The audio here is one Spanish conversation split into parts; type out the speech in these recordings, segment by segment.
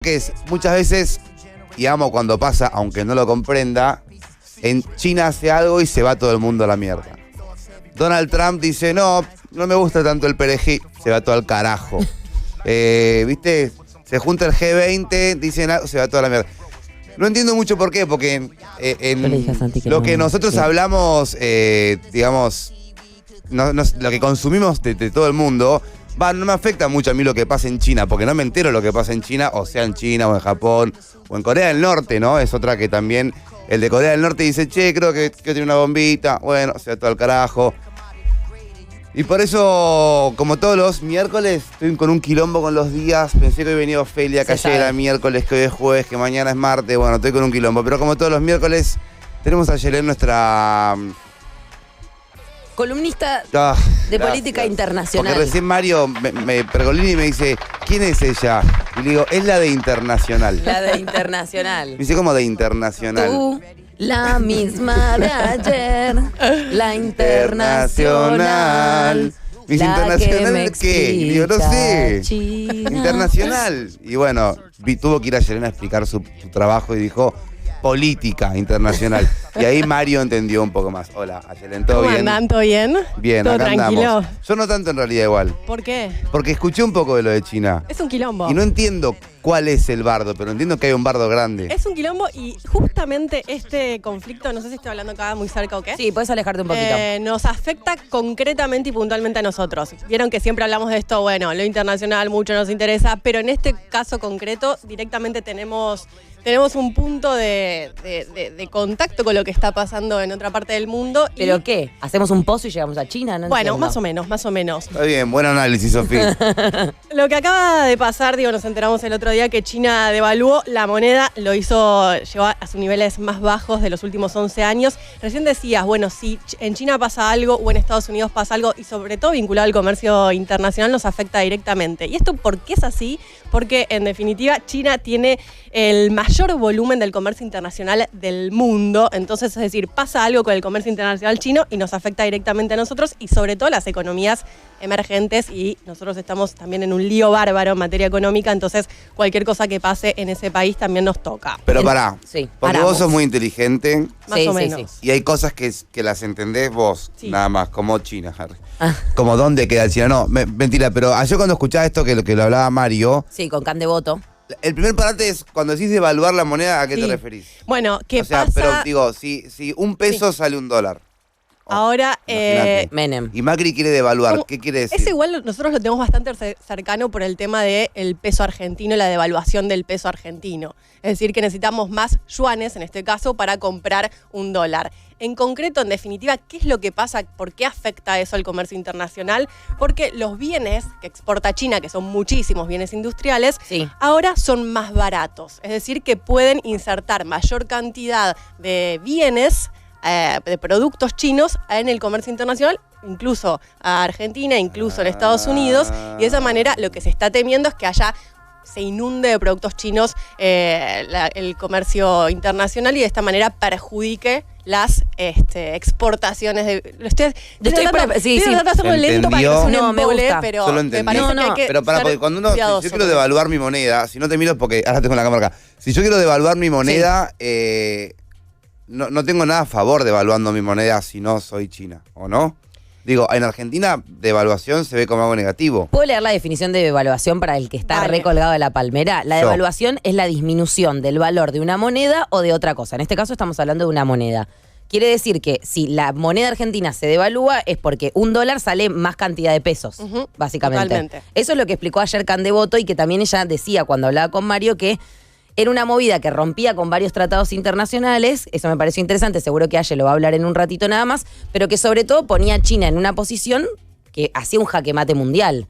Que es muchas veces, y amo cuando pasa, aunque no lo comprenda, en China hace algo y se va todo el mundo a la mierda. Donald Trump dice, no me gusta tanto el perejil, se va todo al carajo. ¿Viste? Se junta el G20, dicen algo, se va toda la mierda. No entiendo mucho por qué, porque lo que nosotros hablamos, digamos, lo que consumimos de todo el mundo, no me afecta mucho a mí lo que pasa en China, porque no me entero lo que pasa en China, o sea en China, o en Japón, o en Corea del Norte, ¿no? Es otra que también, el de Corea del Norte dice, che, creo que tiene una bombita, bueno, se va todo al carajo. Y por eso, como todos los miércoles, estoy con un quilombo con los días. Pensé que hoy venía Ofelia, que ayer era miércoles, que hoy es jueves, que mañana es martes. Bueno, estoy con un quilombo. Pero como todos los miércoles, tenemos a Yelén, nuestra columnista de política internacional. Porque recién Mario me Pergolini me dice, ¿quién es ella? Y le digo, es la de Internacional. La de Internacional. Me dice, ¿cómo de Internacional? Tú, la misma de ayer, la Internacional. ¿Mis internacional qué? Y digo, no sé. China. Internacional. Y bueno, tuvo que ir a Yelena a explicar su trabajo y dijo, política internacional. Y ahí Mario entendió un poco más. Hola, Ayelen, ¿todo bien? ¿Cómo andan? ¿Todo bien? Bien, ¿Todo acá tranquilo? andamos. Yo no tanto en realidad igual. ¿Por qué? Porque escuché un poco de lo de China. Es un quilombo. Y no entiendo cuál es el bardo, pero entiendo que hay un bardo grande. Es un quilombo y justamente este conflicto, no sé si estoy hablando acá muy cerca o qué. Sí, puedes alejarte un poquito. Nos afecta concretamente y puntualmente a nosotros. Vieron que siempre hablamos de esto, bueno, lo internacional mucho nos interesa, pero en este caso concreto directamente tenemos un punto de contacto con lo que está pasando en otra parte del mundo. ¿Pero qué? ¿Hacemos un pozo y llegamos a China? No bueno, entiendo. más o menos. Está bien, buen análisis, Sofía. Lo que acaba de pasar, nos enteramos el otro día que China devaluó la moneda, llegó a sus niveles más bajos de los últimos 11 años. Recién decías, bueno, si en China pasa algo o en Estados Unidos pasa algo, y sobre todo vinculado al comercio internacional, nos afecta directamente. ¿Y esto por qué es así? Porque, en definitiva, China tiene el mayor volumen del comercio internacional del mundo. Entonces, es decir, pasa algo con el comercio internacional chino y nos afecta directamente a nosotros y sobre todo las economías emergentes, y nosotros estamos también en un lío bárbaro en materia económica, entonces cualquier cosa que pase en ese país también nos toca. Pero pará, Sí, porque paramos. vos sos muy inteligente Más o menos. Sí. y hay cosas que las entendés vos, Sí. nada más, como China, Harry. Ah. Como dónde queda China. No, mentira, pero ayer cuando escuchaba esto que lo hablaba Mario, Sí, con can de voto. el primer parate es cuando decís devaluar la moneda, ¿a qué Sí. te referís? Bueno, ¿qué O sea, pasa? pero digo, si un peso sale $1. Ahora, Imagínate. Menem. Y Macri quiere devaluar, ¿cómo? ¿qué quiere decir? Es igual, nosotros lo tenemos bastante cercano por el tema del peso argentino y la devaluación del peso argentino. Es decir, que necesitamos más yuanes, en este caso, para comprar $1. En concreto, en definitiva, ¿qué es lo que pasa? ¿Por qué afecta eso al comercio internacional? Porque los bienes que exporta China, que son muchísimos bienes industriales, Sí. ahora son más baratos. Es decir, que pueden insertar mayor cantidad de bienes, de productos chinos en el comercio internacional, incluso a Argentina, incluso en Estados Unidos, y de esa manera lo que se está temiendo es que se inunde de productos chinos el comercio internacional y de esta manera perjudique las exportaciones de... Estoy tratando de hacerlo lento para que no se No, me embole, gusta. pero Solo me entendí. parece que hay que Pero para, ser porque cuando uno, si yo cuidadoso quiero con devaluar mi moneda, si no te miro porque ahora tengo la cámara acá, si yo quiero devaluar mi moneda, no tengo nada a favor devaluando mi moneda si no soy China, ¿o no? Digo, en Argentina devaluación se ve como algo negativo. ¿Puedo leer la definición de devaluación para el que está Dale. recolgado de la palmera? La Yo. devaluación es la disminución del valor de una moneda o de otra cosa. En este caso estamos hablando de una moneda. Quiere decir que si la moneda argentina se devalúa es porque $1 sale más cantidad de pesos, Ujú, básicamente. totalmente. Eso es lo que explicó ayer Candevoto y que también ella decía cuando hablaba con Mario que era una movida que rompía con varios tratados internacionales. Eso me pareció interesante, seguro que Aye lo va a hablar en un ratito nada más, pero que sobre todo ponía a China en una posición que hacía un jaque mate mundial.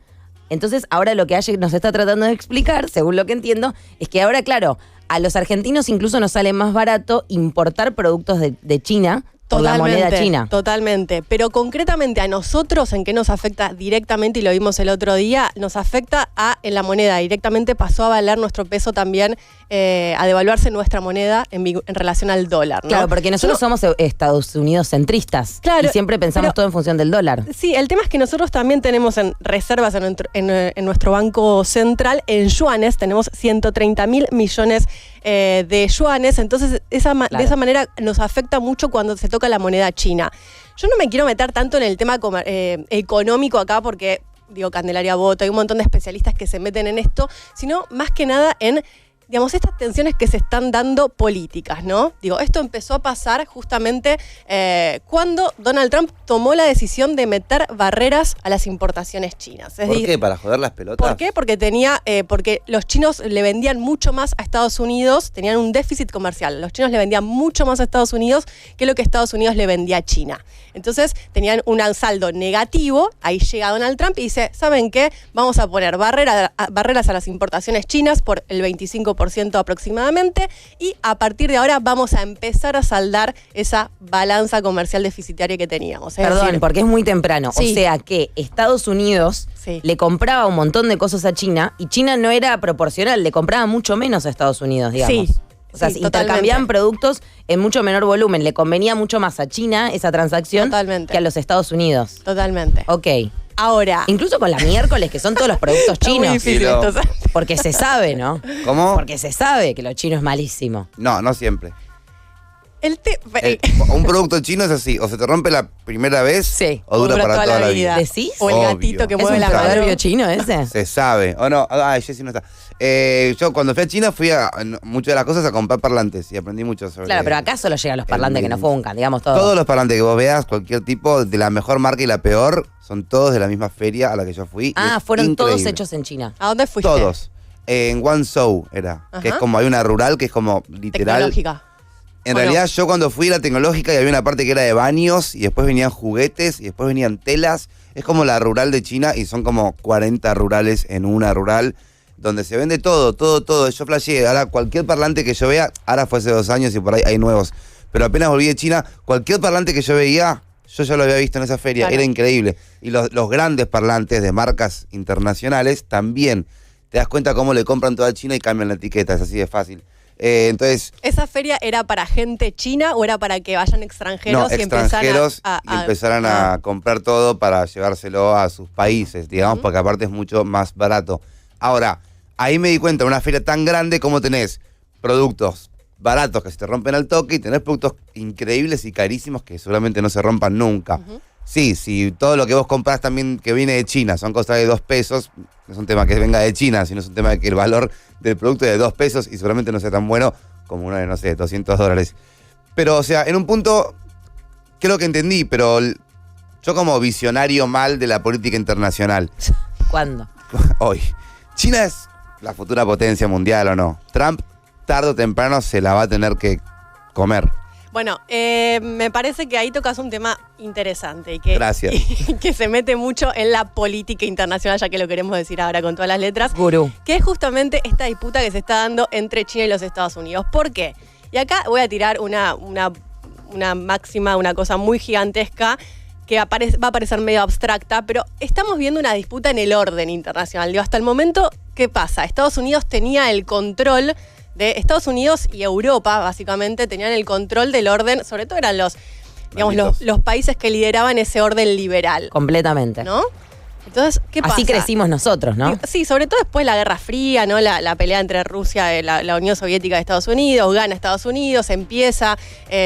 Entonces ahora lo que Aye nos está tratando de explicar, según lo que entiendo, es que ahora, claro, a los argentinos incluso nos sale más barato importar productos de China por la moneda china. Totalmente. Pero concretamente a nosotros, ¿en qué nos afecta directamente? Y lo vimos el otro día, nos afecta en la moneda. Directamente pasó a valer nuestro peso también, a devaluarse nuestra moneda en relación al dólar, ¿no? Claro, porque nosotros somos Estados Unidos centristas. Claro, y siempre pensamos todo en función del dólar. Sí, el tema es que nosotros también tenemos en reservas en nuestro Banco Central, en yuanes, tenemos 130.000 millones de yuanes, entonces de esa manera nos afecta mucho cuando se toca la moneda china. Yo no me quiero meter tanto en el tema económico acá porque, digo, Candelaria Boto, hay un montón de especialistas que se meten en esto, sino más que nada en, digamos, estas tensiones que se están dando políticas, ¿no? Digo, esto empezó a pasar justamente cuando Donald Trump tomó la decisión de meter barreras a las importaciones chinas. ¿Por qué? ¿Para joder las pelotas? ¿Por qué? Porque los chinos le vendían mucho más a Estados Unidos, tenían un déficit comercial. Los chinos le vendían mucho más a Estados Unidos que lo que Estados Unidos le vendía a China. Entonces tenían un saldo negativo, ahí llega Donald Trump y dice, ¿saben qué? Vamos a poner barreras a las importaciones chinas por el 25% aproximadamente y a partir de ahora vamos a empezar a saldar esa balanza comercial deficitaria que teníamos. Perdón, porque es muy temprano. Sí. O sea que Estados Unidos le compraba un montón de cosas a China y China no era proporcional, le compraba mucho menos a Estados Unidos, digamos. Sí. O sea, Sí, intercambiaban totalmente. productos en mucho menor volumen. Le convenía mucho más a China esa transacción Totalmente. que a los Estados Unidos. Totalmente. Ok. Ahora, Incluso con la miércoles, que son todos los productos está muy chinos. difícil Sí, lo- esto, ¿sabes? Porque se sabe, ¿no? ¿Cómo? Porque se sabe que lo chino es malísimo. No, no siempre. Un producto chino es así, o se te rompe la primera vez Sí. o dura para toda la vida. ¿Decís? O el Obvio. gatito que ¿Es mueve ¿Es la un claro. mano. proverbio chino ese? Se sabe. O no, ay, Jessy no está. Yo cuando fui a China fui a muchas de las cosas a comprar parlantes y aprendí mucho sobre Claro, pero acá solo llegan los parlantes que no funcan, digamos todo. Todos los parlantes que vos veas, cualquier tipo, de la mejor marca y la peor, son todos de la misma feria a la que yo fui. y es Fueron todos increíble. hechos en China. ¿A dónde fuiste? Todos. En Guangzhou era, que es Ajá. como hay una rural que es como literal. Tecnológica. En ¿O realidad no? yo cuando fui era tecnológica y había una parte que era de baños y después venían juguetes y después venían telas. Es como la rural de China y son como 40 rurales en una rural donde se vende todo, todo, todo. Yo flasheé, ahora cualquier parlante que yo vea, ahora fue hace 2 años y por ahí hay nuevos. Pero apenas volví de China, cualquier parlante que yo veía, yo ya lo había visto en esa feria, Claro. era increíble. Y los grandes parlantes de marcas internacionales también. Te das cuenta cómo le compran toda China y cambian la etiqueta, es así de fácil. Entonces... ¿Esa feria era para gente china o era para que vayan extranjeros No, y extranjeros y empezaran a- a comprar todo para llevárselo a sus países, digamos, porque aparte es mucho más barato. Ahora, ahí me di cuenta, una feria tan grande como tenés productos baratos que se te rompen al toque y tenés productos increíbles y carísimos que seguramente no se rompan nunca. Sí, si todo lo que vos comprás también que viene de China son cosas de 2 pesos, no es un tema que venga de China, sino es un tema de que el valor del producto es de 2 pesos y seguramente no sea tan bueno como uno de, no sé, $200. Pero, o sea, en un punto, creo que entendí, pero yo como visionario mal de la política internacional, ¿Cuándo? hoy, ¿China es la futura potencia mundial o no? Trump, tarde o temprano, se la va a tener que comer. Bueno, me parece que ahí tocas un tema interesante y que, Gracias. y que se mete mucho en la política internacional, ya que lo queremos decir ahora con todas las letras, Gurú. que es justamente esta disputa que se está dando entre China y los Estados Unidos. ¿Por qué? Y acá voy a tirar una máxima, una cosa muy gigantesca que va a parecer medio abstracta, pero estamos viendo una disputa en el orden internacional. Digo, hasta el momento, ¿qué pasa? Estados Unidos tenía el control de Estados Unidos y Europa, básicamente, tenían el control del orden, sobre todo eran los países que lideraban ese orden liberal, Completamente. ¿no? Entonces, ¿qué pasa? Así crecimos nosotros, ¿no? Sí, sobre todo después de la Guerra Fría, ¿no? La pelea entre Rusia y la Unión Soviética de Estados Unidos, gana Estados Unidos, empieza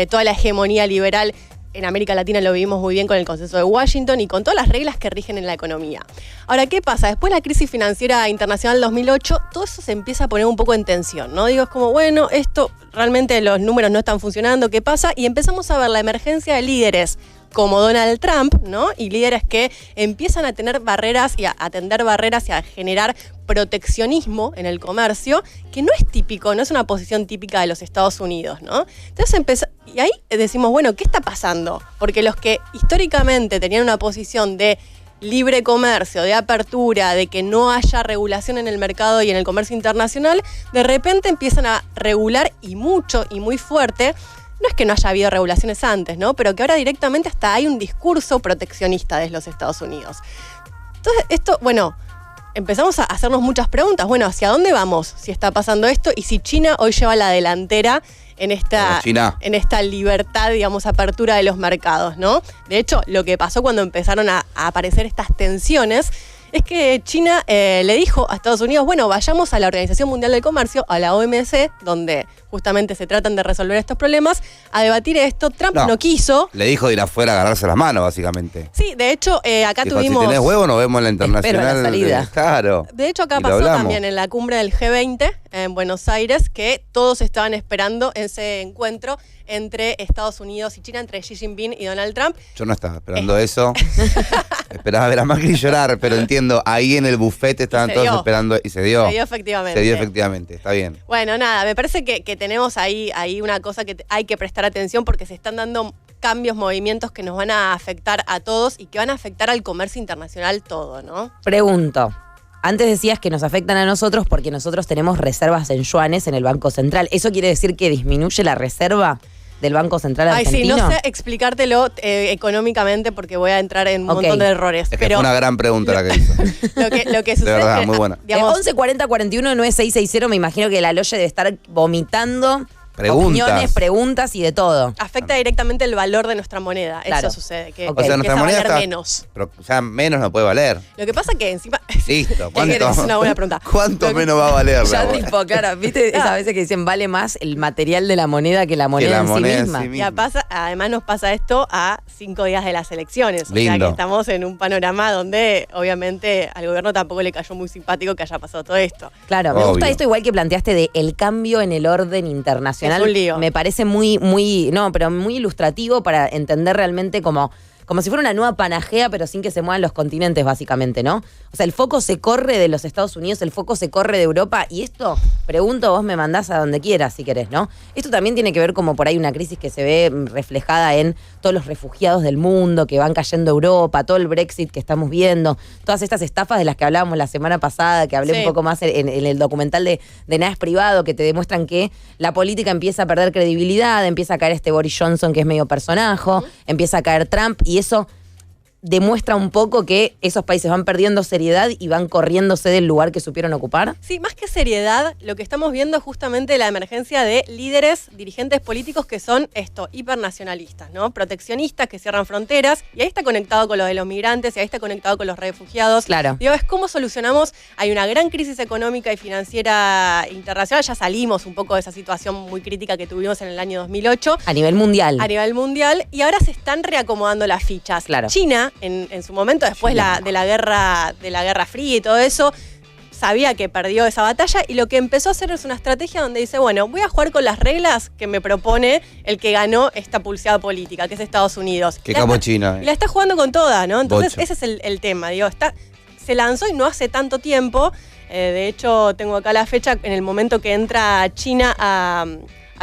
toda la hegemonía liberal. En América Latina lo vivimos muy bien con el Consenso de Washington y con todas las reglas que rigen en la economía. Ahora, ¿qué pasa? Después de la crisis financiera internacional del 2008, todo eso se empieza a poner un poco en tensión, ¿no? Digo, es como, bueno, esto realmente los números no están funcionando, ¿qué pasa? Y empezamos a ver la emergencia de líderes como Donald Trump, ¿no? Y líderes que empiezan a tener barreras y a tender barreras y a generar proteccionismo en el comercio, que no es típico, no es una posición típica de los Estados Unidos, ¿no? Entonces y ahí decimos, bueno, ¿qué está pasando? Porque los que históricamente tenían una posición de libre comercio, de apertura, de que no haya regulación en el mercado y en el comercio internacional, de repente empiezan a regular y mucho y muy fuerte. no es que no haya habido regulaciones antes, ¿no? Pero que ahora directamente hasta hay un discurso proteccionista de los Estados Unidos. Entonces, esto, bueno, empezamos a hacernos muchas preguntas. Bueno, ¿hacia dónde vamos si está pasando esto? Y si China hoy lleva la delantera en esta libertad, digamos, apertura de los mercados, ¿no? De hecho, lo que pasó cuando empezaron a aparecer estas tensiones es que China le dijo a Estados Unidos, bueno, vayamos a la Organización Mundial del Comercio, a la OMC, donde justamente se tratan de resolver estos problemas, a debatir esto. Trump no quiso. Le dijo de ir afuera a agarrarse las manos, básicamente. Sí, de hecho, acá dijo, tuvimos... Si tenés huevo, nos vemos en la internacional. Espero la salida. Claro. De hecho, acá pasó también en la cumbre del G20 en Buenos Aires, que todos estaban esperando ese encuentro entre Estados Unidos y China, entre Xi Jinping y Donald Trump. Yo no estaba esperando eso. Esperaba ver a Macri llorar, pero entiendo, ahí en el buffet estaban todos esperando y se dio. Se dio efectivamente. Se dio efectivamente, está bien. Bueno, nada, me parece que tenemos ahí una cosa que hay que prestar atención porque se están dando cambios, movimientos que nos van a afectar a todos y que van a afectar al comercio internacional todo, ¿no? Pregunto. Antes decías que nos afectan a nosotros porque nosotros tenemos reservas en yuanes en el Banco Central. ¿Eso quiere decir que disminuye la reserva del Banco Central argentino? Sí, no sé explicártelo económicamente porque voy a entrar en un montón de errores. Es que fue una gran pregunta la que hizo. Lo que sucede de verdad, es que, muy buena. 11 40 41 9660, me imagino que la Loye debe estar vomitando opiniones, preguntas y de todo. Afecta directamente el valor de nuestra moneda. Claro. Eso sucede. Que, O sea, nuestra moneda está menos. Pero ya menos no puede valer. Lo que pasa es que encima... Listo. ¿Cuánto? Es una buena pregunta. ¿Cuánto menos va a valer? Ya tipo, claro, ¿viste esas veces que dicen vale más el material de la moneda que la moneda, en sí misma? Ya pasa, además nos pasa esto a 5 días de las elecciones. Lindo. O sea que estamos en un panorama donde obviamente al gobierno tampoco le cayó muy simpático que haya pasado todo esto. Claro, me gusta esto igual que planteaste de el cambio en el orden internacional. Es un lío. Me parece muy ilustrativo para entender realmente como si fuera una nueva Panagea, pero sin que se muevan los continentes, básicamente, ¿no? O sea, el foco se corre de los Estados Unidos, el foco se corre de Europa, y esto, pregunto, vos me mandás a donde quieras, si querés, ¿no? Esto también tiene que ver como por ahí una crisis que se ve reflejada en todos los refugiados del mundo que van cayendo a Europa, todo el Brexit que estamos viendo, todas estas estafas de las que hablábamos la semana pasada, que hablé un poco más en el documental de Nada es Privado, que te demuestran que la política empieza a perder credibilidad, empieza a caer este Boris Johnson que es medio personaje, empieza a caer Trump, y eso demuestra un poco que esos países van perdiendo seriedad y van corriéndose del lugar que supieron ocupar. Sí, más que seriedad, lo que estamos viendo es justamente la emergencia de líderes, dirigentes políticos que son hipernacionalistas, ¿no? Proteccionistas, que cierran fronteras, y ahí está conectado con lo de los migrantes, y ahí está conectado con los refugiados. Claro. Digo, es cómo solucionamos, hay una gran crisis económica y financiera internacional, ya salimos un poco de esa situación muy crítica que tuvimos en el año 2008. A nivel mundial. A nivel mundial, y ahora se están reacomodando las fichas. Claro. China, en su momento, después de la Guerra Fría y todo eso, sabía que perdió esa batalla y lo que empezó a hacer es una estrategia donde dice, bueno, voy a jugar con las reglas que me propone el que ganó esta pulseada política, que es Estados Unidos. Qué capo China. Y la está jugando con toda, ¿no? Entonces Bocho. ese es el tema, digo, se lanzó y no hace tanto tiempo. De hecho, tengo acá la fecha, en el momento que entra China a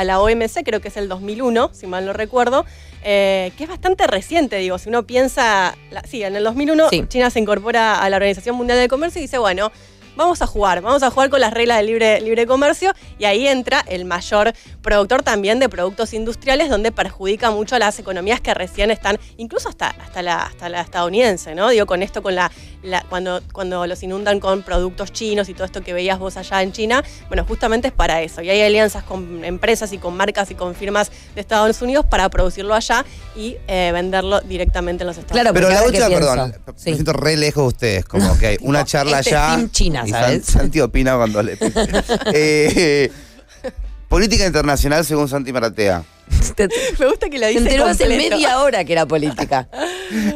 la OMC, creo que es el 2001, si mal no recuerdo, que es bastante reciente, digo, si uno piensa, en el 2001 China se incorpora a la Organización Mundial del Comercio y dice, bueno, vamos a jugar con las reglas del libre comercio, y ahí entra el mayor productor también de productos industriales, donde perjudica mucho a las economías que recién están, incluso hasta la estadounidense, ¿no? Digo, con esto, cuando los inundan con productos chinos y todo esto que veías vos allá en China, bueno, justamente es para eso. Y hay alianzas con empresas y con marcas y con firmas de Estados Unidos para producirlo allá y venderlo directamente en los Estados Unidos. Pero la otra, perdón, me siento re lejos de ustedes, como que hay una charla allá. Team China, y ¿sabes? Santi opina cuando le política internacional según Santi Maratea. Me gusta que la Se dice enteró hace completo. media hora que era política.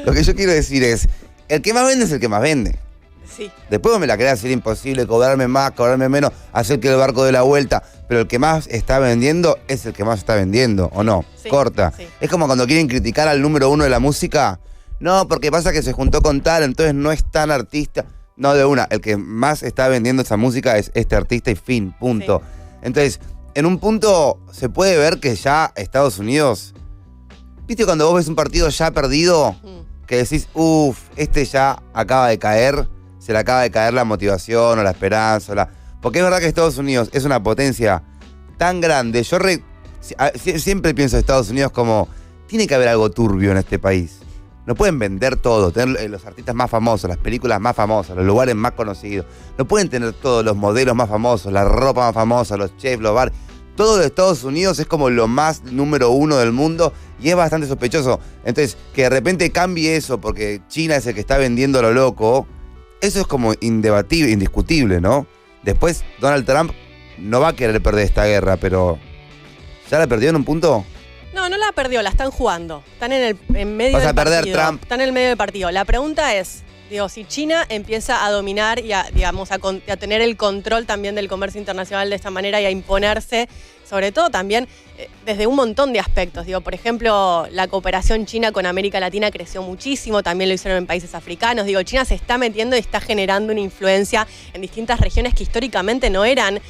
Lo que yo quiero decir es, el que más vende es el que más vende. Sí. Después me la quería hacer imposible, cobrarme más, cobrarme menos, hacer que el barco dé la vuelta. Pero el que más está vendiendo es el que más está vendiendo, ¿o no? Sí, Corta. sí. Es como cuando quieren criticar al número uno de la música. No, porque pasa que se juntó con tal, entonces no es tan artista. No, de una. El que más está vendiendo esa música es este artista y fin, punto. Sí. Entonces, en un punto se puede ver que ya Estados Unidos... ¿Viste cuando vos ves un partido ya perdido? Que decís, este ya acaba de caer, se le acaba de caer la motivación o la esperanza. Porque es verdad que Estados Unidos es una potencia tan grande. Yo siempre pienso en Estados Unidos como, tiene que haber algo turbio en este país. No pueden vender todo, tener los artistas más famosos, las películas más famosas, los lugares más conocidos. No pueden tener todos los modelos más famosos, la ropa más famosa, los chefs, los bares. Todo de Estados Unidos es como lo más número uno del mundo y es bastante sospechoso. Entonces, que de repente cambie eso porque China es el que está vendiendo lo loco, eso es como indebatible, indiscutible, ¿no? Después, Donald Trump no va a querer perder esta guerra, pero ¿ya la perdió en un punto? No la perdió, la están jugando. Están en medio Vas del a perder partido. Trump. Están en el medio del partido. La pregunta es, si China empieza a dominar y a tener el control también del comercio internacional de esta manera y a imponerse, sobre todo también desde un montón de aspectos. Por ejemplo, la cooperación China con América Latina creció muchísimo, también lo hicieron en países africanos. China se está metiendo y está generando una influencia en distintas regiones que históricamente no eran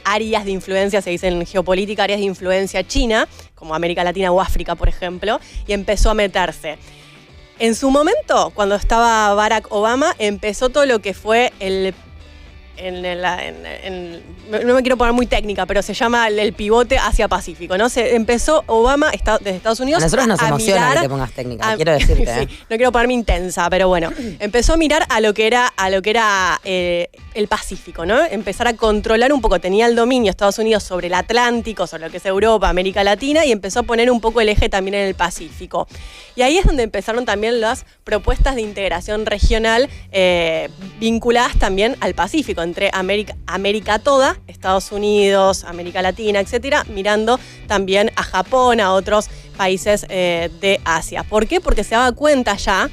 áreas de influencia, se dice en geopolítica, áreas de influencia China, como América Latina o África, por ejemplo, y empezó a meterse. En su momento, cuando estaba Barack Obama, empezó todo lo que fue no me quiero poner muy técnica, pero se llama el pivote Asia-Pacífico, ¿no? Se empezó Obama desde Estados Unidos a nosotros nos emociona mirar, que te pongas técnica, quiero decirte. Sí, no quiero ponerme intensa, pero bueno. Empezó a mirar a lo que era el Pacífico, ¿no? Empezar a controlar un poco. Tenía el dominio Estados Unidos sobre el Atlántico, sobre lo que es Europa, América Latina, y empezó a poner un poco el eje también en el Pacífico. Y ahí es donde empezaron también las propuestas de integración regional vinculadas también al Pacífico, entre América toda, Estados Unidos, América Latina, etcétera, mirando también a Japón, a otros países de Asia. ¿Por qué? Porque se daba cuenta ya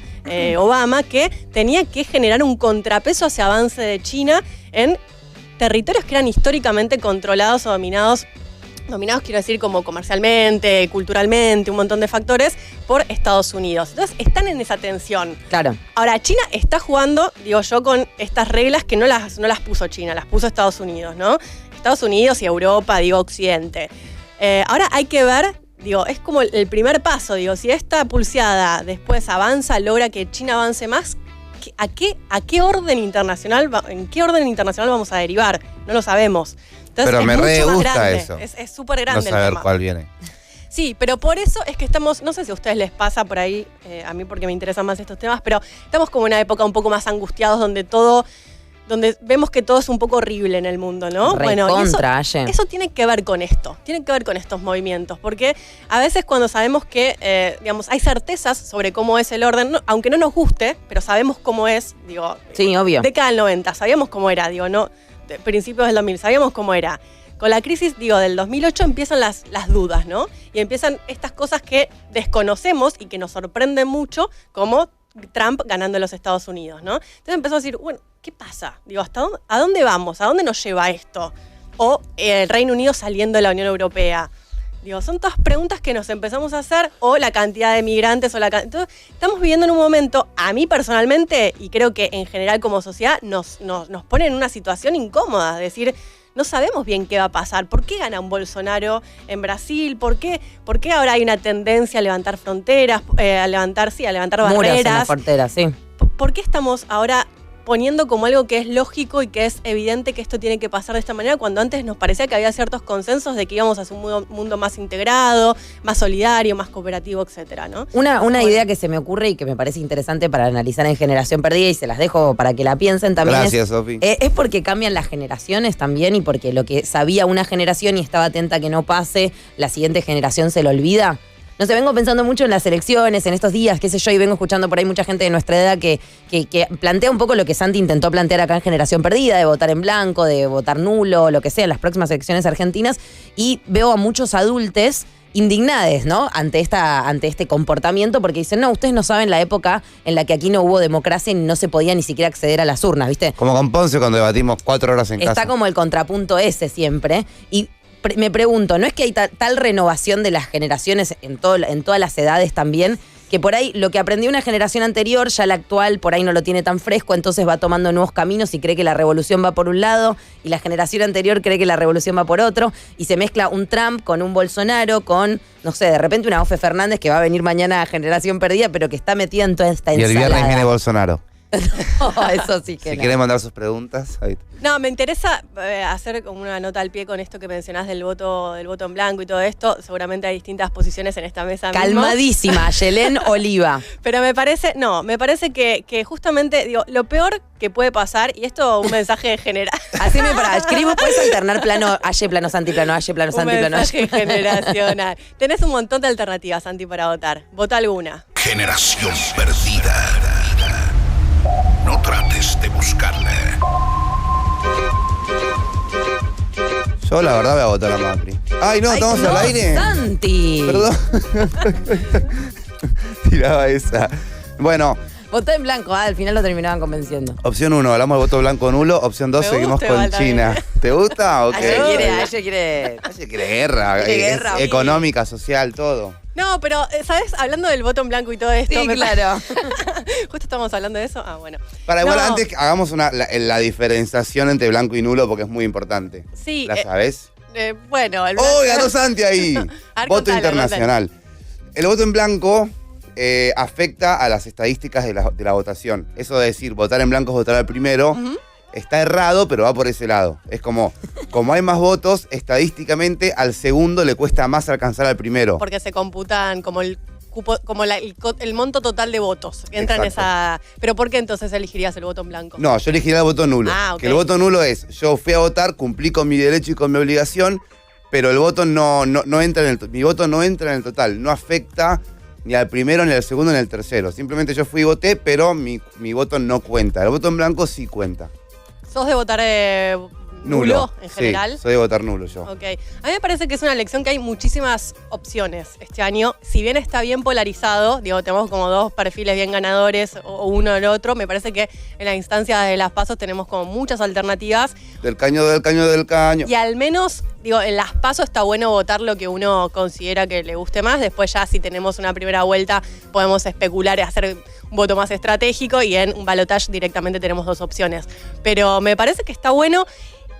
Obama que tenía que generar un contrapeso hacia avance de China en territorios que eran históricamente controlados o dominados, quiero decir, como comercialmente, culturalmente, un montón de factores, por Estados Unidos. Entonces, están en esa tensión. Claro. Ahora, China está jugando, con estas reglas que no las puso China, las puso Estados Unidos, ¿no? Estados Unidos y Europa, Occidente. Ahora hay que ver, es como el primer paso, si esta pulseada después avanza, logra que China avance más, ¿en qué orden internacional vamos a derivar? No lo sabemos. Entonces, pero me re gusta eso. Es súper grande no saber el tema. Cuál viene. Sí, pero por eso es que estamos, no sé si a ustedes les pasa por ahí, a mí porque me interesan más estos temas, pero estamos como en una época un poco más angustiados donde vemos que todo es un poco horrible en el mundo, ¿no? Eso tiene que ver con esto, tiene que ver con estos movimientos, porque a veces cuando sabemos que, hay certezas sobre cómo es el orden, aunque no nos guste, pero sabemos cómo es, sí, obvio. Década del 90, sabíamos cómo era, principios del 2000, sabíamos cómo era. Con la crisis, del 2008 empiezan las dudas, ¿no? Y empiezan estas cosas que desconocemos y que nos sorprenden mucho, como Trump ganando en los Estados Unidos, ¿no? Entonces empezó a decir, bueno, ¿qué pasa? ¿A dónde vamos? ¿A dónde nos lleva esto? O el Reino Unido saliendo de la Unión Europea. Son todas preguntas que nos empezamos a hacer, o la cantidad de migrantes, Entonces, estamos viviendo en un momento, a mí personalmente, y creo que en general como sociedad, nos pone en una situación incómoda, es decir, no sabemos bien qué va a pasar. ¿Por qué gana un Bolsonaro en Brasil? ¿Por qué ahora hay una tendencia a levantar fronteras, a levantar barreras? Muros en las fronteras, sí. ¿Por qué estamos ahora poniendo como algo que es lógico y que es evidente que esto tiene que pasar de esta manera, cuando antes nos parecía que había ciertos consensos de que íbamos hacia un mundo más integrado, más solidario, más cooperativo, etcétera, ¿no? Una idea que se me ocurre y que me parece interesante para analizar en Generación Perdida, y se las dejo para que la piensen también. Gracias, Sofi. Es porque cambian las generaciones también, y porque lo que sabía una generación y estaba atenta a que no pase, la siguiente generación se lo olvida. No sé, vengo pensando mucho en las elecciones, en estos días, qué sé yo, y vengo escuchando por ahí mucha gente de nuestra edad que plantea un poco lo que Santi intentó plantear acá en Generación Perdida, de votar en blanco, de votar nulo, lo que sea, en las próximas elecciones argentinas, y veo a muchos adultos indignades, ¿no? Ante este comportamiento, porque dicen, no, ustedes no saben la época en la que aquí no hubo democracia y no se podía ni siquiera acceder a las urnas, ¿viste? Como con Ponce cuando debatimos 4 horas en casa. Está como el contrapunto ese siempre, y me pregunto, ¿no es que hay tal renovación de las generaciones en todas las edades también, que por ahí lo que aprendió una generación anterior, ya la actual por ahí no lo tiene tan fresco, entonces va tomando nuevos caminos y cree que la revolución va por un lado, y la generación anterior cree que la revolución va por otro, y se mezcla un Trump con un Bolsonaro, con, no sé, de repente una Ofe Fernández que va a venir mañana a Generación Perdida, pero que está metida en toda esta ensalada. Y el viernes viene Bolsonaro. No, eso sí que Si no. quieren mandar sus preguntas, ahí. No, me interesa hacer como una nota al pie con esto que mencionás del voto en blanco y todo esto. Seguramente hay distintas posiciones en esta mesa mismo. Calmadísima, Yelén Oliva. Pero me parece que justamente, digo, lo peor que puede pasar, y esto un mensaje general. Haceme para. Escribo, puedes alternar plano, Aye, plano, Santi, plano, Aye, plano, Un Santi, plano, mensaje Aye. generacional. Tenés un montón de alternativas, Santi, para votar. Vota alguna. Generación perdida. No trates de buscarla. Yo la verdad voy a votar a Macri. Ay, no, ¿estamos no, al aire? Santi. Perdón. Tiraba esa. Bueno, Votó en blanco, al final lo terminaban convenciendo. opción 1, hablamos del voto blanco nulo. Opción 2, Me seguimos gusta con igual China. también. ¿Te gusta? Ok. Aye quiere. Aye quiere guerra. Quiere es guerra, sí. económica, social, todo. No, pero, ¿sabes? Hablando del voto en blanco y todo esto. Sí, claro. Justo estamos hablando de eso. Ah, bueno. Para igual No, antes hagamos la diferenciación entre blanco y nulo porque es muy importante. Sí. ¿La sabes? Bueno, el ¡Oh, ganó Santi ahí! ver, Voto contale, internacional. El voto en blanco afecta a las estadísticas de la votación. Eso de decir, votar en blanco es votar al primero, está errado, pero va por ese lado. Es como hay más votos, estadísticamente al segundo le cuesta más alcanzar al primero. Porque se computan como el cupo, como el monto total de votos. Entra en Exacto. esa. ¿Pero por qué entonces elegirías el voto en blanco? No, yo elegiría el voto nulo. Ah, ok. Que el voto nulo es, yo fui a votar, cumplí con mi derecho y con mi obligación, pero el voto no entra en mi voto no entra en el total, no afecta ni al primero, ni al segundo, ni al tercero. Simplemente yo fui y voté, pero mi voto no cuenta. El voto en blanco sí cuenta. ¿Sos de votar nulo en general? Sí, soy de votar nulo yo. Ok. A mí me parece que es una elección que hay muchísimas opciones este año. Si bien está bien polarizado, digo, tenemos como dos perfiles bien ganadores o uno o el otro, me parece que en la instancia de las PASO tenemos como muchas alternativas. Del caño, del caño, del caño. Y al menos, digo, en las PASO está bueno votar lo que uno considera que le guste más. Después ya si tenemos una primera vuelta podemos especular y hacer un voto más estratégico y en un balotaje directamente tenemos dos opciones. Pero me parece que está bueno.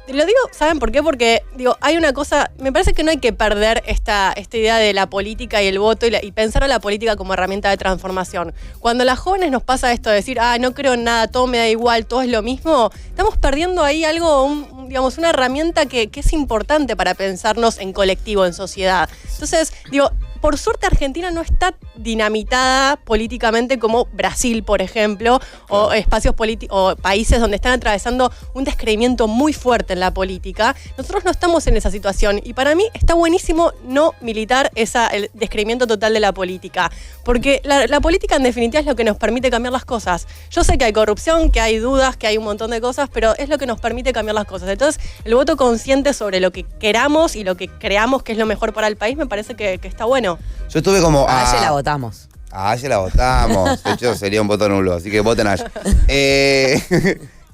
Lo digo, ¿saben por qué? Porque, digo, hay una cosa, me parece que no hay que perder esta idea de la política y el voto y pensar a la política como herramienta de transformación. Cuando a las jóvenes nos pasa esto de decir, no creo en nada, todo me da igual, todo es lo mismo, estamos perdiendo ahí algo, digamos, una herramienta que es importante para pensarnos en colectivo, en sociedad. Entonces, digo, por suerte Argentina no está dinamitada políticamente como Brasil, por ejemplo, o espacios políticos o países donde están atravesando un descreimiento muy fuerte en la política. Nosotros no estamos en esa situación y para mí está buenísimo no militar el descreimiento total de la política, porque la política en definitiva es lo que nos permite cambiar las cosas. Yo sé que hay corrupción, que hay dudas, que hay un montón de cosas, pero es lo que nos permite cambiar las cosas. Entonces, el voto consciente sobre lo que queramos y lo que creamos que es lo mejor para el país me parece que está bueno. Yo estuve como... A Aye la votamos. A Aye la votamos. De hecho, sería un voto nulo, así que voten a Aye.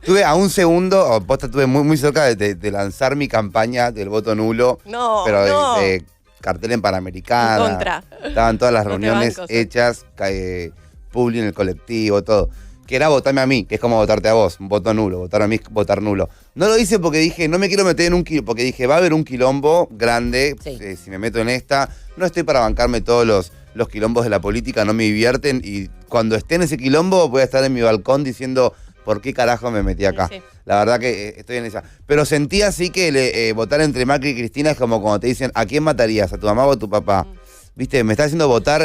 Estuve a un segundo, posta, estuve muy, muy cerca de lanzar mi campaña del voto nulo. No, pero no. de cartel en Panamericana. En contra. Estaban todas las No te reuniones banco, sí. hechas, publi en el colectivo, todo. Que era votarme a mí, que es como votarte a vos, un voto nulo, votar a mí, votar nulo. No lo hice porque dije, no me quiero meter en un quilombo, porque dije, va a haber un quilombo grande, Sí. si me meto en esta, no estoy para bancarme todos los quilombos de la política, no me divierten, y cuando esté en ese quilombo voy a estar en mi balcón diciendo, ¿por qué carajo me metí acá? Sí. La verdad que estoy en esa. Pero sentí así que votar entre Macri y Cristina es como cuando te dicen, ¿a quién matarías? ¿A tu mamá o a tu papá? Viste, me está haciendo votar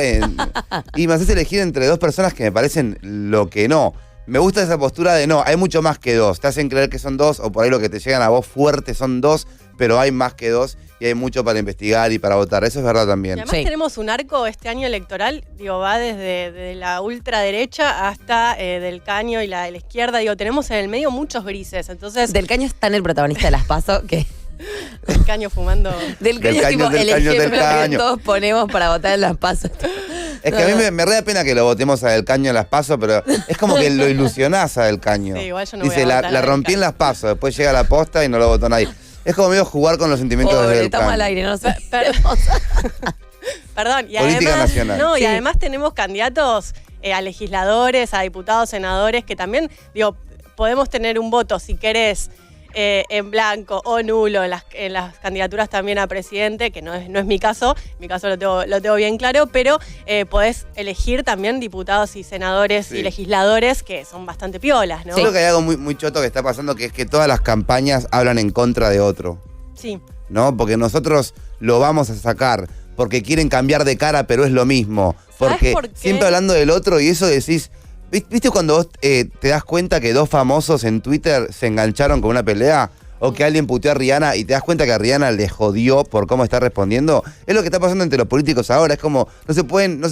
y me haces elegir entre dos personas que me parecen lo que no. Me gusta esa postura de no, hay mucho más que dos. Te hacen creer que son dos o por ahí lo que te llegan a vos fuerte son dos, pero hay más que dos y hay mucho para investigar y para votar. Eso es verdad Y también. además Sí. tenemos un arco este año electoral, digo, va desde la ultraderecha hasta del caño y la izquierda. Digo, tenemos en el medio muchos grises. Entonces, Del Caño está en el protagonista de las PASO, que el caño fumando. del Del Caño es Caño, tipo del el Caño, del ejemplo que Caño. todos ponemos para votar en las PASO. Es que a mí me re da pena que lo votemos a Del Caño en las PASO, pero es como que lo ilusionás a Del Caño. Sí, igual yo no Dice, voy a votar a la Del rompí en Caño. las PASO, después llega la posta y no lo votó nadie. Es como medio jugar con los sentimientos de Pobre, Del estamos Caño. al aire, no sé. Perdón, y Política además, nacional. No, y Sí. además tenemos candidatos a legisladores, a diputados, senadores, que también, digo, podemos tener un voto, si querés, en blanco o nulo en las candidaturas también a presidente, que no es mi caso lo tengo bien claro, pero podés elegir también diputados y senadores y legisladores que son bastante piolas, ¿no? Creo que hay algo muy, muy choto que está pasando, que es que todas las campañas hablan en contra de otro. Sí. ¿No? Porque nosotros lo vamos a sacar, porque quieren cambiar de cara, pero es lo mismo. Porque por qué? siempre hablando del otro y eso decís, ¿viste cuando vos te das cuenta que dos famosos en Twitter se engancharon con una pelea? O que alguien puteó a Rihanna y te das cuenta que a Rihanna le jodió por cómo está respondiendo. Es lo que está pasando entre los políticos ahora. Es como, no se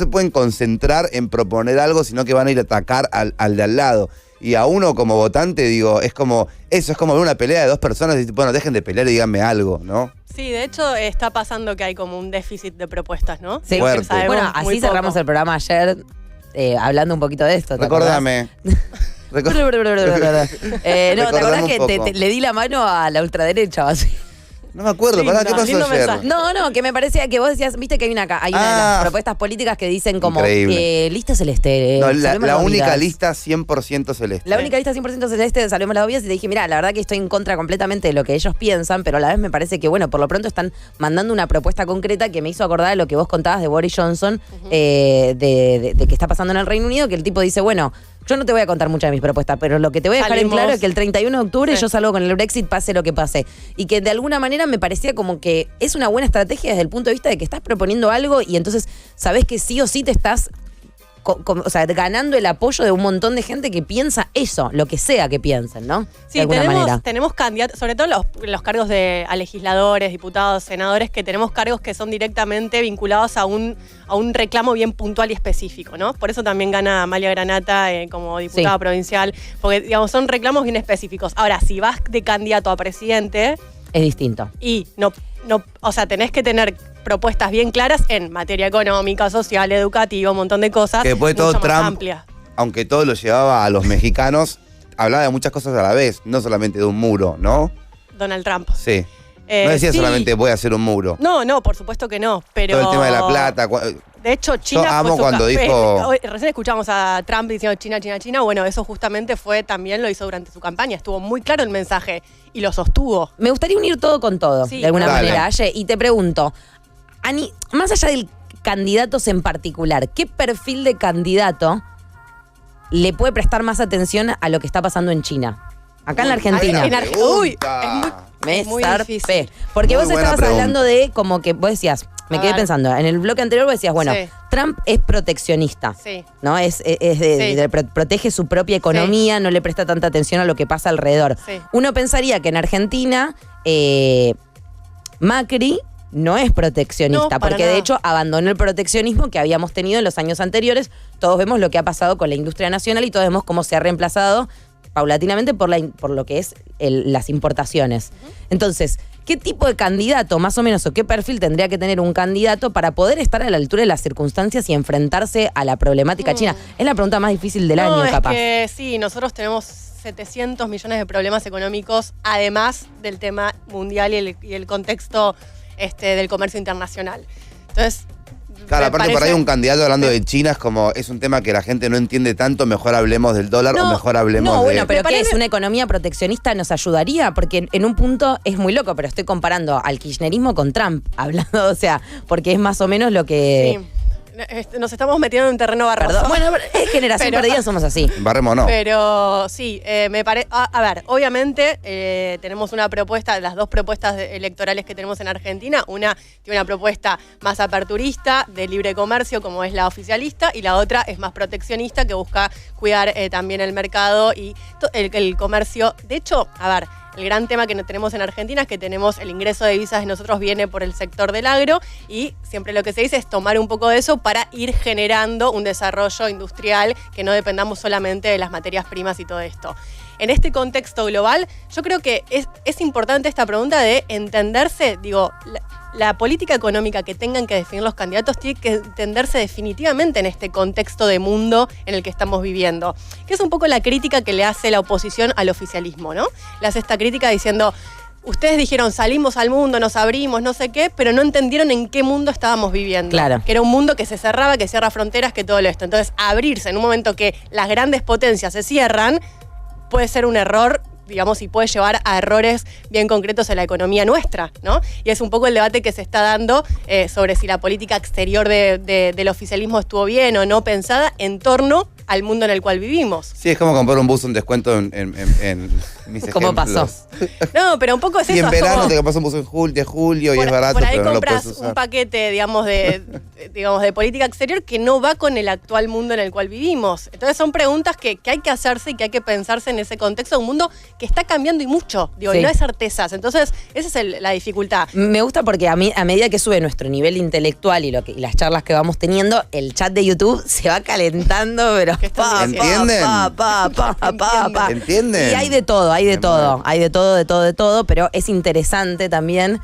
pueden concentrar en proponer algo, sino que van a ir a atacar al de al lado. Y a uno como votante, digo, es como ver una pelea de dos personas y bueno, dejen de pelear y díganme algo, ¿no? Sí, de hecho está pasando que hay como un déficit de propuestas, ¿no? Sí, fuerte. Bueno, así cerramos el programa ayer hablando un poquito de esto. ¿te Recordame. no, ¿te acordás Recordame un que poco. le di la mano a la ultraderecha? Así. No me acuerdo, Lindo, pará, ¿qué pasó lindo ayer? mensaje. No, que me parecía que vos decías, viste que hay una de las propuestas políticas que dicen como lista celeste. No, salvemos la las única vidas. lista 100% celeste. La única lista 100% celeste de Salvemos las Vidas y te dije, mira, la verdad que estoy en contra completamente de lo que ellos piensan, pero a la vez me parece que, bueno, por lo pronto están mandando una propuesta concreta que me hizo acordar de lo que vos contabas de Boris Johnson, de que está pasando en el Reino Unido, que el tipo dice, bueno, yo no te voy a contar muchas de mis propuestas, pero lo que te voy a dejar en claro es que el 31 de octubre yo salgo con el Brexit, pase lo que pase. Y que de alguna manera me parecía como que es una buena estrategia desde el punto de vista de que estás proponiendo algo y entonces sabés que sí o sí te estás ganando el apoyo de un montón de gente que piensa eso, lo que sea que piensen, ¿no? Sí, de alguna manera. tenemos candidatos, sobre todo los cargos a legisladores, diputados, senadores, que tenemos cargos que son directamente vinculados a un reclamo bien puntual y específico, ¿no? Por eso también gana Amalia Granata como diputada provincial, porque digamos son reclamos bien específicos. Ahora, si vas de candidato a presidente... Es distinto. Y o sea, tenés que tener propuestas bien claras en materia económica, social, educativa, un montón de cosas. Que después de todo mucho más Trump, amplias. aunque todo lo llevaba a los mexicanos, hablaba de muchas cosas a la vez, no solamente de un muro, ¿no? Donald Trump. Sí. No decía solamente voy a hacer un muro. No, por supuesto que no, pero... Todo el tema de la plata. De hecho, China... Yo amo fue su cuando dijo... Recién escuchamos a Trump diciendo China. Bueno, eso justamente también lo hizo durante su campaña. Estuvo muy claro el mensaje y lo sostuvo. Me gustaría unir todo con todo, Sí. de alguna Dale. manera, Aye, y te pregunto, Ani, más allá de candidatos en particular, ¿qué perfil de candidato le puede prestar más atención a lo que está pasando en China? Acá en la Argentina. Uy, Me es muy zarpé. difícil. Porque Muy vos buena estabas pregunta. hablando de como que vos decías, me A quedé ver. pensando, en el bloque anterior vos decías, bueno, Sí. Trump es proteccionista. Sí. ¿No? Protege su propia economía, no le presta tanta atención a lo que pasa alrededor. Sí. Uno pensaría que en Argentina Macri no es proteccionista, No, para porque nada. de hecho abandonó el proteccionismo que habíamos tenido en los años anteriores. Todos vemos lo que ha pasado con la industria nacional y todos vemos cómo se ha reemplazado paulatinamente por lo que es las importaciones. Entonces, ¿qué tipo de candidato, más o menos, o qué perfil tendría que tener un candidato para poder estar a la altura de las circunstancias y enfrentarse a la problemática china? Es la pregunta más difícil del año, es capaz. que sí, nosotros tenemos 700 millones de problemas económicos, además del tema mundial y el contexto del comercio internacional. Entonces, Claro, me aparte por parece- ahí un candidato hablando de China es un tema que la gente no entiende tanto, mejor hablemos del dólar o mejor hablemos No, de... bueno, pero Me parece- ¿qué es? ¿Una economía proteccionista nos ayudaría? Porque en un punto es muy loco, pero estoy comparando al kirchnerismo con Trump, hablando, o sea, porque es más o menos lo que... Sí. Nos estamos metiendo en un terreno barroso. Perdón, bueno, es generación Pero- perdida, somos así. Barremos no. Pero sí, me parece. A ver, obviamente tenemos una propuesta, las dos propuestas electorales que tenemos en Argentina. Una tiene una propuesta más aperturista, de libre comercio, como es la oficialista, y la otra es más proteccionista, que busca cuidar también el mercado y el comercio. De hecho, a ver. El gran tema que tenemos en Argentina es que tenemos el ingreso de divisas de nosotros viene por el sector del agro y siempre lo que se dice es tomar un poco de eso para ir generando un desarrollo industrial que no dependamos solamente de las materias primas y todo esto. En este contexto global, yo creo que es importante esta pregunta de entenderse, digo, la política económica que tengan que definir los candidatos tiene que entenderse definitivamente en este contexto de mundo en el que estamos viviendo, que es un poco la crítica que le hace la oposición al oficialismo, ¿no? Le hace esta crítica diciendo, ustedes dijeron salimos al mundo, nos abrimos, no sé qué, pero no entendieron en qué mundo estábamos viviendo. Claro. Que era un mundo que se cerraba, que cierra fronteras, que todo esto. Entonces, abrirse en un momento que las grandes potencias se cierran puede ser un error digamos, y puede llevar a errores bien concretos en la economía nuestra, ¿no? Y es un poco el debate que se está dando sobre si la política exterior del oficialismo estuvo bien o no pensada en torno al mundo en el cual vivimos. Sí, es como comprar un bus un descuento en mis ejemplos. ¿Cómo pasó? No, pero un poco es Y eso. en verano como, te compras un bus en julio y es barato, por ahí pero no lo compras puedes usar. un paquete, digamos, de política exterior que no va con el actual mundo en el cual vivimos. Entonces son preguntas que hay que hacerse y que hay que pensarse en ese contexto de un mundo que está cambiando y mucho, digo, Sí. y no hay certezas. Entonces, esa es la dificultad. Me gusta porque a medida que sube nuestro nivel intelectual y las charlas que vamos teniendo, el chat de YouTube se va calentando, pero ¿Qué están diciendo? ¿Entienden? pa. ¿Entienden? Y hay de todo, hay de todo, pero es interesante también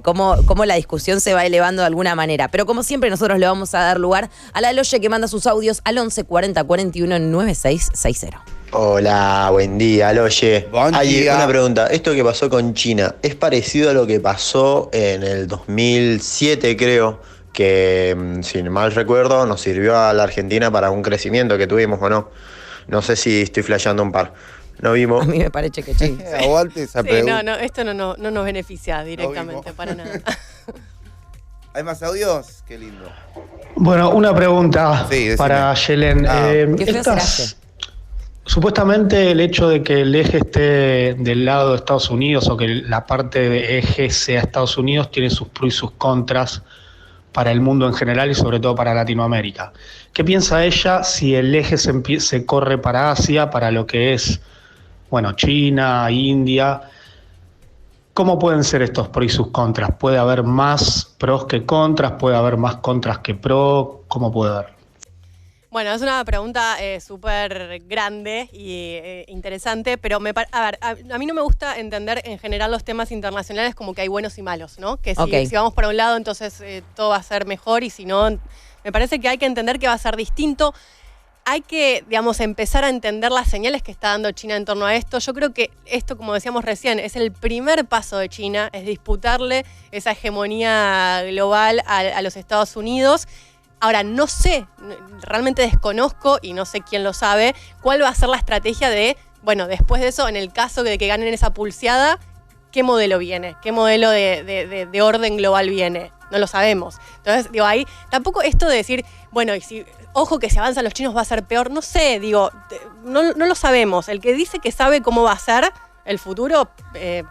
cómo la discusión se va elevando de alguna manera. Pero como siempre, nosotros le vamos a dar lugar a la Loye que manda sus audios al 11 40 41 9660. Hola, buen día, Loye. Buen Hay día. una pregunta. ¿Esto que pasó con China es parecido a lo que pasó en el 2007, creo? Que, si mal recuerdo, nos sirvió a la Argentina para un crecimiento que tuvimos o no. No sé si estoy flasheando un par. No A vimos. mí me parece que sí. Aguante esa Sí, pregunta. no, esto no nos beneficia directamente, vimos. para nada. ¿Hay más audios? Qué lindo. Bueno, una pregunta Sí, decime. para Yelen. Qué feo será ese. Supuestamente el hecho de que el eje esté del lado de Estados Unidos o que la parte de eje sea Estados Unidos tiene sus pros y sus contras para el mundo en general y sobre todo para Latinoamérica. ¿Qué piensa ella si el eje se corre para Asia, para lo que es, bueno, China, India? ¿Cómo pueden ser estos pros y sus contras? ¿Puede haber más pros que contras? ¿Puede haber más contras que pros? ¿Cómo puede haber? Bueno, es una pregunta súper grande y interesante, pero a mí no me gusta entender en general los temas internacionales como que hay buenos y malos, ¿no? Que si vamos para un lado, entonces todo va a ser mejor y si no, me parece que hay que entender que va a ser distinto. Hay que, digamos, empezar a entender las señales que está dando China en torno a esto. Yo creo que esto, como decíamos recién, es el primer paso de China, es disputarle esa hegemonía global a los Estados Unidos. Ahora, no sé, realmente desconozco, y no sé quién lo sabe, cuál va a ser la estrategia de, bueno, después de eso, en el caso de que ganen esa pulseada, ¿qué modelo viene? ¿Qué modelo de orden global viene? No lo sabemos. Entonces, digo, ahí tampoco esto de decir, bueno, y si, ojo que si avanzan los chinos va a ser peor, no sé, digo, no lo sabemos. El que dice que sabe cómo va a ser el futuro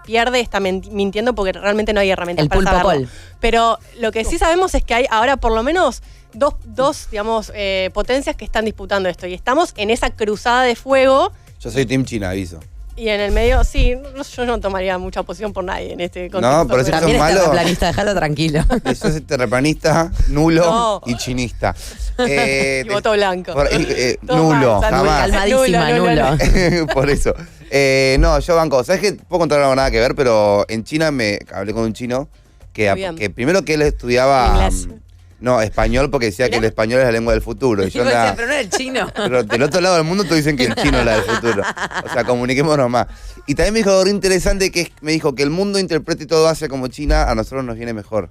pierde, está mintiendo porque realmente no hay herramientas para saberlo. El pulpo Pol. Pero lo que sí sabemos es que hay ahora por lo menos dos digamos, potencias que están disputando esto. Y estamos en esa cruzada de fuego. Yo soy Team China, aviso. Y en el medio, sí, yo no tomaría mucha posición por nadie en este contexto. No, por eso También son es malos. terraplanista, déjalo tranquilo. Yo soy terraplanista, nulo No. y chinista. Y voto blanco. Toma, Nulo, salud, jamás. Calmadísima, nulo. Por eso. No, yo banco. ¿Sabes qué? Puedo contar algo nada que ver, pero en China hablé con un chino Muy bien. que primero que él estudiaba Inglés. no, español, porque decía que el español es la lengua del futuro. Y yo Yo decía, andaba- pero no era el chino. pero del otro lado del mundo te dicen que el chino es la del futuro. O sea, comuniquémonos más. Y también me dijo algo interesante me dijo que el mundo interprete todo Asia como China, a nosotros nos viene mejor.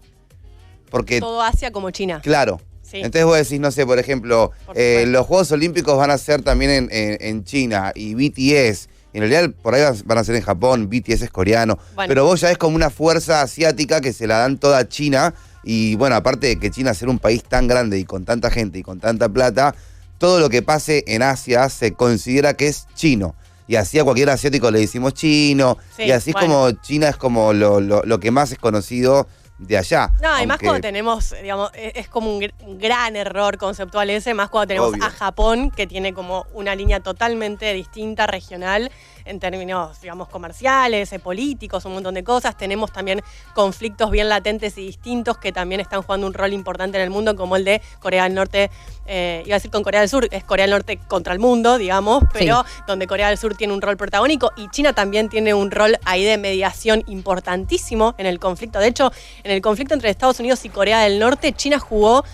Porque, Todo Asia como China. claro. Sí. Entonces vos decís, no sé, por ejemplo, Por supuesto. los Juegos Olímpicos van a ser también en China y BTS. En realidad por ahí van a ser en Japón, BTS es coreano. Bueno. Pero vos ya es como una fuerza asiática que se la dan toda a China. Y bueno, aparte de que China ser un país tan grande y con tanta gente y con tanta plata, todo lo que pase en Asia se considera que es chino. Y así a cualquier asiático le decimos chino. Sí, y así bueno. es como China es como lo que más es conocido de allá. No, y más Aunque- cuando tenemos, digamos, es como un gran error conceptual ese, más cuando tenemos Obvio. a Japón, que tiene como una línea totalmente distinta, regional, en términos, digamos, comerciales, políticos, un montón de cosas. Tenemos también conflictos bien latentes y distintos que también están jugando un rol importante en el mundo, como el de Corea del Norte, iba a decir con Corea del Sur, es Corea del Norte contra el mundo, digamos, pero donde Corea del Sur tiene un rol protagónico y China también tiene un rol ahí de mediación importantísimo en el conflicto. De hecho, en el conflicto entre Estados Unidos y Corea del Norte, China jugó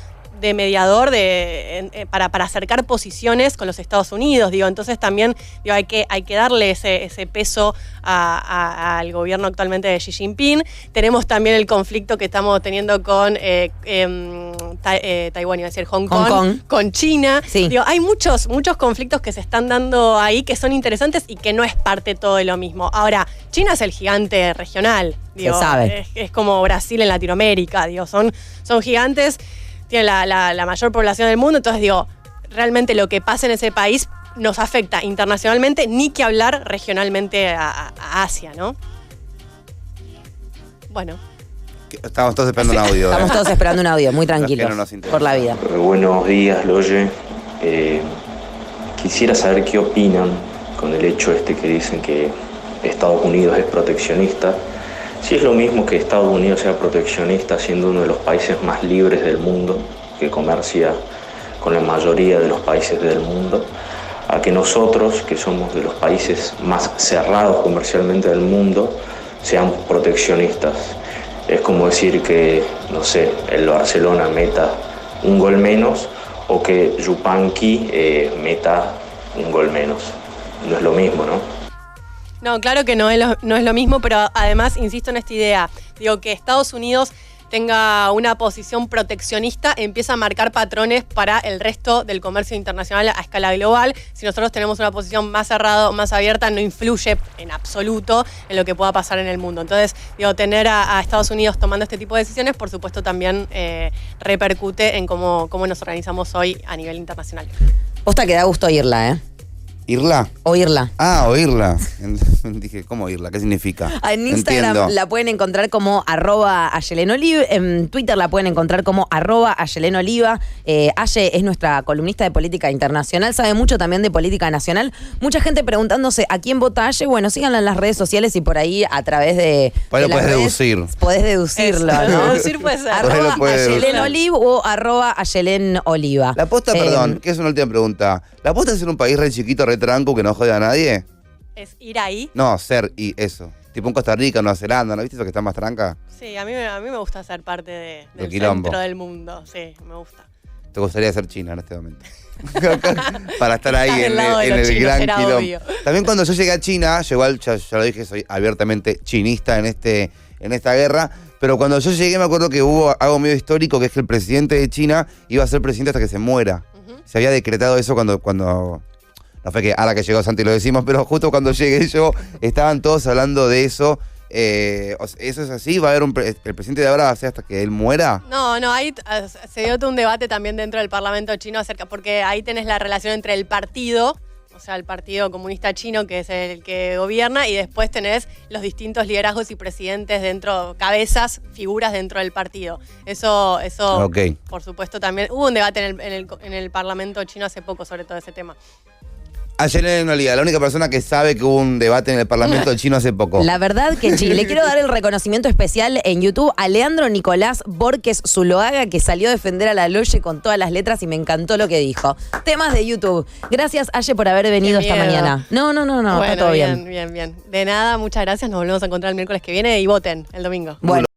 de mediador para acercar posiciones con los Estados Unidos, digo. Entonces también hay que darle ese peso al gobierno actualmente de Xi Jinping. Tenemos también el conflicto que estamos teniendo con Taiwán, iba a decir Hong Kong, con China. Sí. Digo, hay muchos conflictos que se están dando ahí que son interesantes y que no es parte todo de lo mismo. Ahora, China es el gigante regional. Digo, se sabe. Es como Brasil en Latinoamérica. Digo, son gigantes, tienen la mayor población del mundo. Entonces, digo, realmente lo que pasa en ese país nos afecta internacionalmente, ni que hablar regionalmente a Asia, ¿no? Bueno. Estamos todos esperando un audio. Estamos todos esperando un audio, muy tranquilos, que no nos interesa. por la vida. Buenos días, Loye. Quisiera saber qué opinan con el hecho que dicen que Estados Unidos es proteccionista. Si es lo mismo que Estados Unidos sea proteccionista siendo uno de los países más libres del mundo, que comercia con la mayoría de los países del mundo, a que nosotros, que somos de los países más cerrados comercialmente del mundo, seamos proteccionistas. Es como decir que, no sé, el Barcelona meta un gol menos o que Yupanqui meta un gol menos. No es lo mismo, ¿no? No, claro que no es lo mismo, pero además insisto en esta idea. Digo, que Estados Unidos tenga una posición proteccionista empieza a marcar patrones para el resto del comercio internacional a escala global. Si nosotros tenemos una posición más cerrada, más abierta, no influye en absoluto en lo que pueda pasar en el mundo. Entonces, digo, tener a Estados Unidos tomando este tipo de decisiones, por supuesto, también repercute en cómo nos organizamos hoy a nivel internacional. Posta que da gusto oírla, ¿eh? ¿Irla? Oírla. Ah, oírla. Dije, ¿cómo oírla? ¿Qué significa? En Instagram Entiendo. la pueden encontrar como @AyelenOlive, en Twitter la pueden encontrar como @AyelenOliva. Aye es nuestra columnista de política internacional, sabe mucho también de política nacional. Mucha gente preguntándose a quién vota Aye. Bueno, síganla en las redes sociales y por ahí a través de Por ahí lo las podés redes deducir. Podés deducirlo, Eso, ¿no? deducir puede ser. Por ahí lo puede deducir. @AyelenOlive o @AyelenOliva. La posta, perdón, que es una última pregunta. ¿La posta es en un país re chiquito, re tranco, que no jode a nadie? Es ir ahí. No, ser y eso. Tipo en Costa Rica, Nueva Zelanda, ¿no viste eso que está más tranca? Sí, a mí me gusta ser parte del quilombo. centro del mundo. Sí, me gusta. Te gustaría ser China en este momento. Para estar ahí Del en lado de el los chinos, gran era quilombo. obvio. También cuando yo llegué a China, yo igual, ya lo dije, soy abiertamente chinista en esta guerra, pero cuando yo llegué me acuerdo que hubo algo medio histórico, que es que el presidente de China iba a ser presidente hasta que se muera. Se había decretado eso cuando no fue que ahora que llegó Santi lo decimos, pero justo cuando llegué yo estaban todos hablando de eso. ¿Eso es así? ¿Va a haber el presidente de ahora va a ser hasta que él muera? No, ahí se dio todo un debate también dentro del Parlamento chino porque ahí tenés la relación entre el partido, o sea, el Partido Comunista Chino, que es el que gobierna, y después tenés los distintos liderazgos y presidentes dentro, cabezas, figuras dentro del partido. Eso Okay. Por supuesto, también hubo un debate en el Parlamento chino hace poco sobre todo ese tema. AyelenOliva, la única persona que sabe que hubo un debate en el Parlamento chino hace poco. La verdad que sí. Le quiero dar el reconocimiento especial en YouTube a Leandro Nicolás Borges Zuloaga, que salió a defender a la Loye con todas las letras y me encantó lo que dijo. Temas de YouTube. Gracias, Aye, por haber venido esta mañana. No, Bueno, está todo bien. Bien. De nada, muchas gracias. Nos volvemos a encontrar el miércoles que viene y voten el domingo. Bueno.